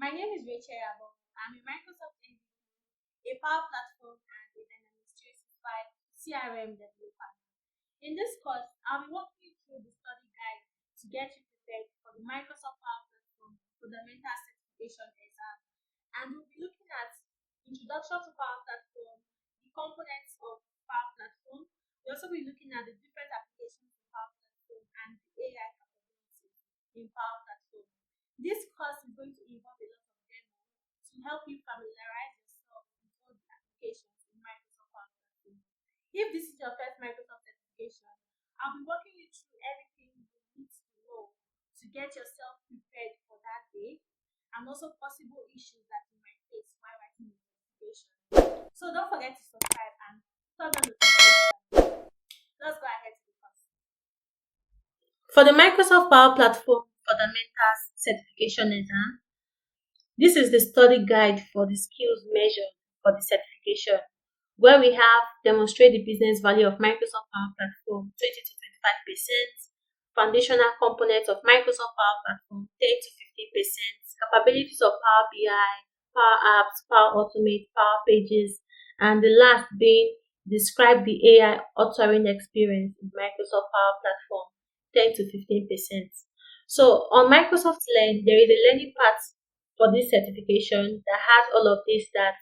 My name is Rachel Irabor. I'm a Microsoft engineer, a Power Platform, and a Dynamics 365 CRM developer. In this course, I'll be walking you through the study guide to get you prepared for the Microsoft Power Platform Fundamental Certification exam. And we'll be looking at Introduction to Power Platform, the components of Power Platform. We'll also be looking at the different applications of Power Platform and the AI capabilities in Power Platform. This course is going to involve a lot of demo to help you familiarize yourself with all the applications in Microsoft Power Platform. If this is your first Microsoft certification, I'll be walking you through everything you need to know to get yourself prepared for that day and also possible issues that you might face while writing the certification. So don't forget to subscribe and turn on notifications. Let's go ahead to the course. For the Microsoft Power Platform Fundamentals Certification exam, this is the study guide for the skills measured for the certification, where we have demonstrate the business value of Microsoft Power Platform 20 to 25%, foundational components of Microsoft Power Platform 10 to 15%, capabilities of Power BI, Power Apps, Power Automate, Power Pages, and the last being describe the AI authoring experience in Microsoft Power Platform 10 to 15%. So on Microsoft Learn, there is a learning part for this certification that has all of this that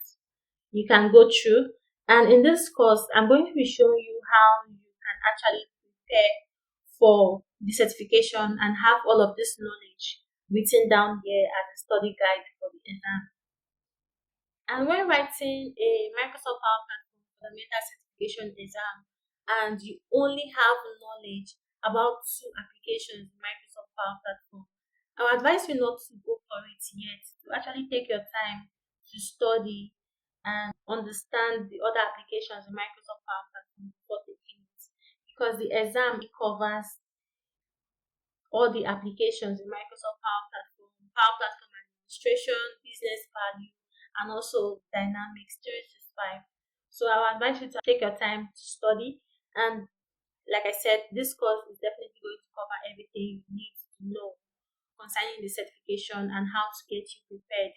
you can go through. And in this course, I'm going to be showing you how you can actually prepare for the certification and have all of this knowledge written down here as a study guide for the exam. And when writing a Microsoft Power Platform Fundamental Certification exam and you only have knowledge about two applications in Microsoft Power Platform, I would advise you not to go for it yet, to actually take your time to study and understand the other applications in Microsoft Power Platform before taking it. Because the exam covers all the applications in Microsoft Power Platform administration, business value, and also Dynamics 365. So I would advise you to take your time to study. And like I said, this course is definitely going to cover everything you need to know concerning the certification and how to get you prepared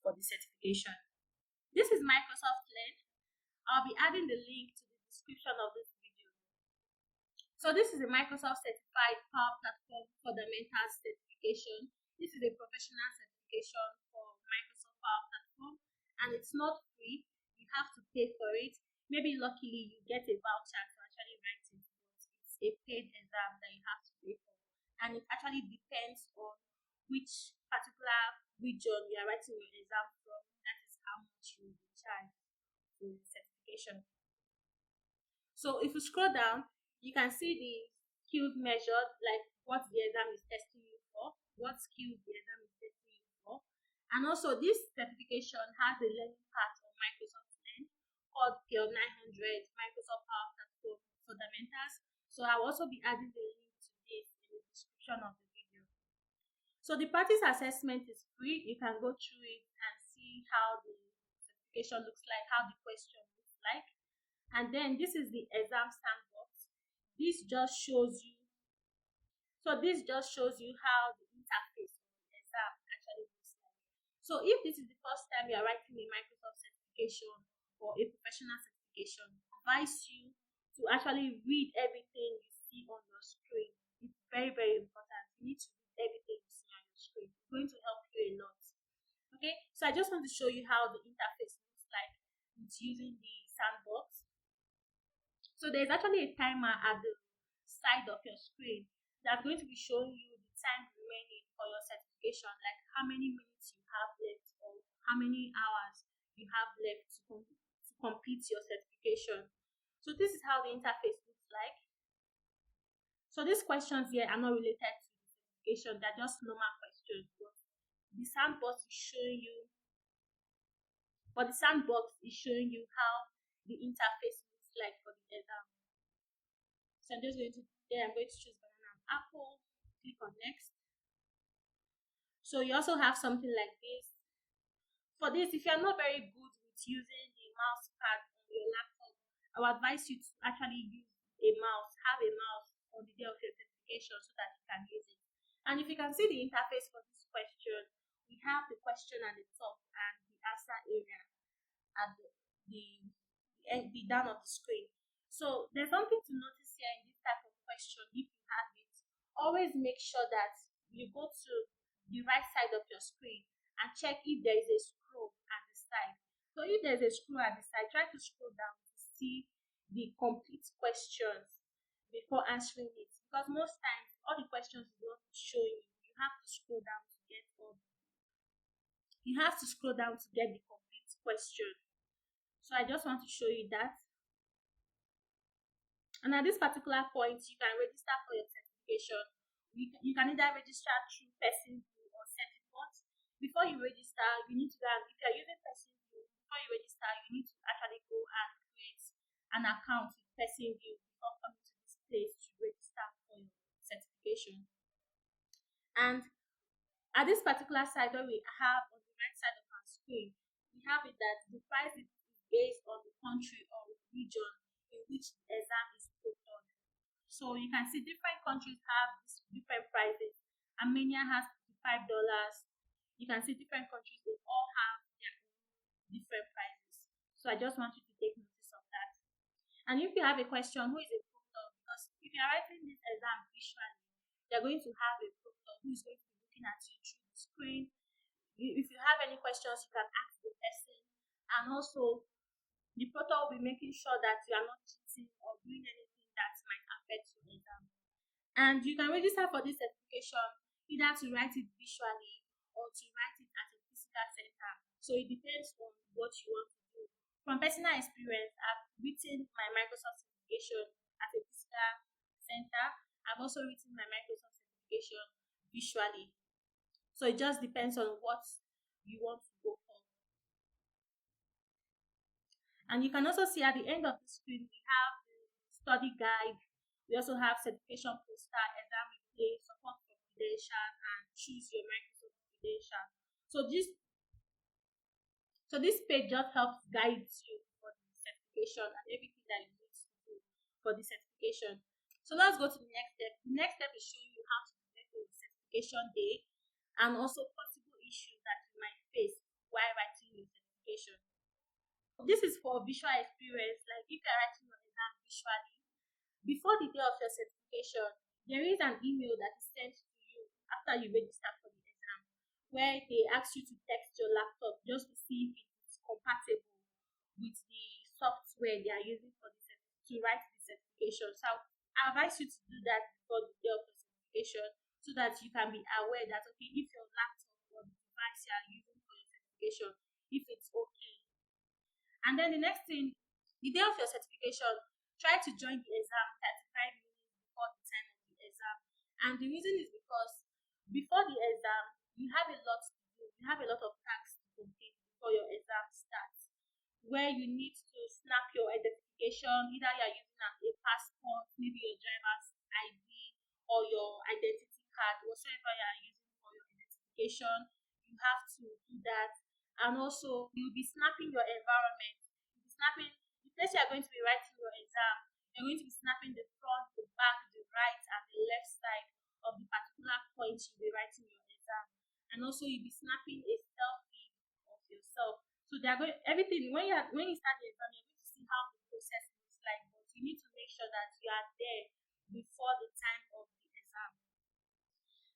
for the certification. This is Microsoft Learn. I'll be adding the link to the description of this video. So this is a Microsoft Certified Power Platform Fundamentals Certification. This is a professional certification for Microsoft Power Platform, and it's not free. You have to pay for it. Maybe luckily you get a voucher to actually write it, but it's a paid exam that you have to pay for. And it actually depends on which particular region you are writing your exam from. That is how much you will charge for the certification. So if you scroll down, you can see the skills measured, like what the exam is testing you for, what skills the exam is testing you for. And also this certification has a learning part on Microsoft Learn called PL-900 Microsoft Power Platform Fundamentals. So I'll also be adding the link to this in the description of the video. So the practice assessment is free. You can go through it and see how the certification looks like, how the question looks like. And then this is the exam sandbox. This just shows you how the interface of the exam actually looks like. So if this is the first time you are writing a Microsoft certification or a professional certification, I advise you to actually read everything you see on your screen. It's very, very important. You need to read everything you see on your screen. It's going to help you a lot. Okay, so I just want to show you how the interface looks like with using the sandbox. So there's actually a timer at the side of your screen that's going to be showing you the time remaining for your certification, like how many minutes you have left or how many hours you have left to complete your certification. So this is how the interface looks like. So these questions here are not related to the certification, they're just normal questions. But the sandbox is showing you how the interface looks like for the exam. So I'm going to choose banana and apple, click on next. So you also have something like this. For this, if you're not very good with using the mouse pad on your laptop, I would advise you to actually have a mouse on the day of your certification so that you can use it. And if you can see the interface for this question, we have the question at the top and the answer area at the down of the screen. So there's something to notice here in this type of question. If you have it, always make sure that you go to the right side of your screen and check if there is a scroll at the side. So if there's a scroll at the side, try to scroll down to see the complete questions before answering it, because most times all the questions will not show you. You have to scroll down to get the complete question. So I just want to show you that. And at this particular point, you can register for your certification. You can either register through person view or certificate. Before you register, you need to if you're using person view, before you register, you need to actually go and create an account with person view before coming to this place to register for your certification. And at this particular side where we have on the right side of our screen, we have it that the price is based on the country or region in which the exam is conducted. So you can see different countries have different prices. Armenia has $55. You can see different countries, they all have their own different prices. So I just want you to take notice of that. And if you have a question, who is a proctor? Because if you are writing this exam visually, you're going to have a proctor who is going to be looking at you through the screen. If you have any questions, you can ask the person. And also, the proctor will be making sure that you are not cheating or doing anything that might affect your exam. And you can register for this certification either to write it visually or to write it at a physical center. So it depends on what you want to do. From personal experience, I've written my Microsoft certification at a physical center. I've also written my Microsoft certification visually. So it just depends on what you want to go for. And you can also see at the end of the screen, we have the study guide. We also have certification poster, exam replay, support for credential, and choose your Microsoft credential. So this page just helps guide you for the certification and everything that you need to do for the certification. So let's go to the next step. The next step is showing you how to prepare for the certification day and also possible issues that you might face while writing your certification. This is for visual experience, like if you're writing your exam visually, before the day of your certification, there is an email that is sent to you after you register for the exam, where they ask you to test your laptop just to see if it is compatible with the software they are using for to write the certification. So I advise you to do that before the day of your certification so that you can be aware that, okay, if your laptop or the device you are using for your certification, if it's okay. And then the next thing, the day of your certification, try to join the exam 35 minutes before the time of the exam. And the reason is because before the exam, you have a lot to do. You have a lot of tasks to complete before your exam starts, where you need to snap your identification, either you are using a passport, maybe your driver's ID or your identity card, whatsoever you are using for your identification, you have to do that. And also, you'll be snapping your environment. You'll be snapping the place you are going to be writing your exam. You're going to be snapping the front, the back, the right, and the left side of the particular point you'll be writing your exam. And also, you'll be snapping a selfie of yourself. So they are going everything when you start the exam, you're going to see how the process looks like, but you need to make sure that you are there before the time of the exam.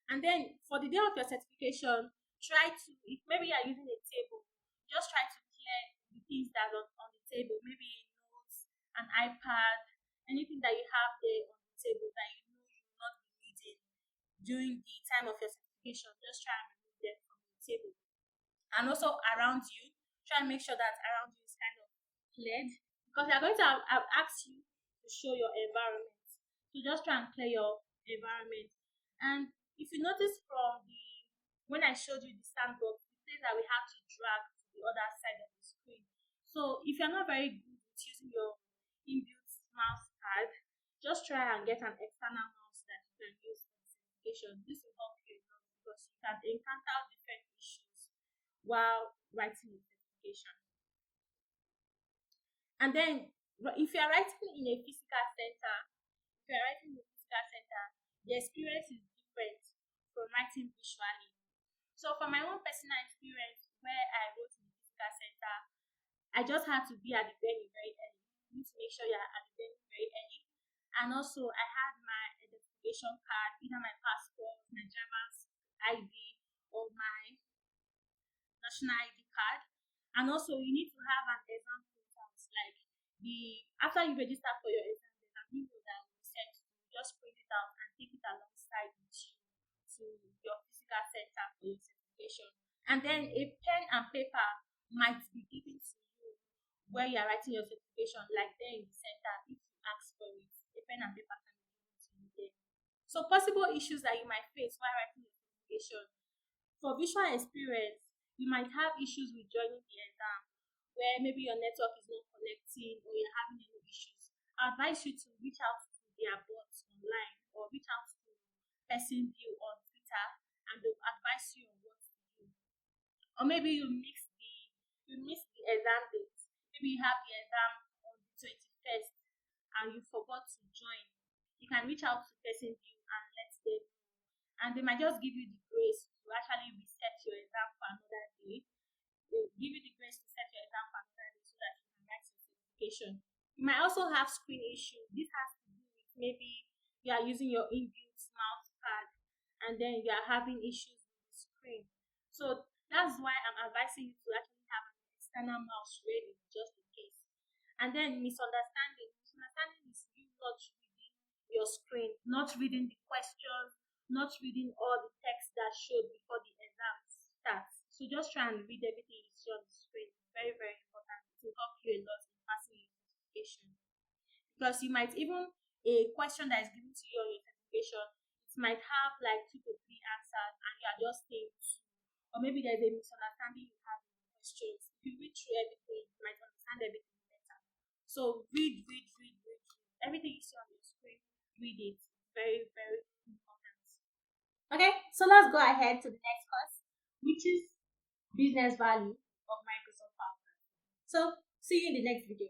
And then for the day of your certification, try to, if maybe you are using a table, just try to clear the things that are on the table, maybe notes, an iPad, anything that you have there on the table that you know you will not be needing during the time of your certification. Just try and remove them from the table. And also around you, try and make sure that around you is kind of cleared, because they are going to have asked you to show your environment. So just try and clear your environment. And if you notice from when I showed you the sandbox, it says that we have to drag to the other side of the screen. So if you're not very good with using your inbuilt mouse pad, just try and get an external mouse that you can use for the certification. This will help you a lot because you can encounter different issues while writing the certification. And then if you are writing in a physical center, the experience is different from writing visually. So from my own personal experience where I wrote in the physical center, I just had to be at the venue very early. You need to make sure you're at the venue very early. And also I had my identification card, either my passport, my driver's ID, or my national ID card. And also you need to have an exam printout, like the after you register for your exam, there's an email that will be sent to you. Just print it out and take it alongside with you to your physical center for your certification. And then a pen and paper might be given to you where you are writing your certification, like there in the center, if you ask for it, a pen and paper can be given to you there. So possible issues that you might face while writing your certification: for visual experience, you might have issues with joining the exam where maybe your network is not connecting or you're having any issues. I advise you to reach out to their bots online or reach out to person view on Twitter, and they'll advise you on what to do. Or maybe you miss the exam date. Maybe you have the exam on the 21st and you forgot to join. You can reach out to person view and let them, and they might just give you the grace to actually reset your exam for another day. They'll give you the grace to set your exam for another day so that you can write your certification. You might also have screen issues. This has to do with maybe you are using your inbuilt mouse pad and then you are having issues with the screen. So that's why I'm advising you to actually have an external mouse ready just in case. And then misunderstanding. Misunderstanding is you not reading your screen, not reading the questions, not reading all the text that showed before the exam starts. So just try and read everything you see on the screen. It's very, very important to help you a lot in passing your certification. Because you might even a question that is given to you on your certification, it might have like two to three answers, and you are just saying two. Or maybe there's a misunderstanding you have in the questions. If you read through everything, you might understand everything better. So read. Everything you see on your screen, read it. Very, very important. Okay, so let's go ahead to the next course, which is business value of Microsoft Power. So see you in the next video.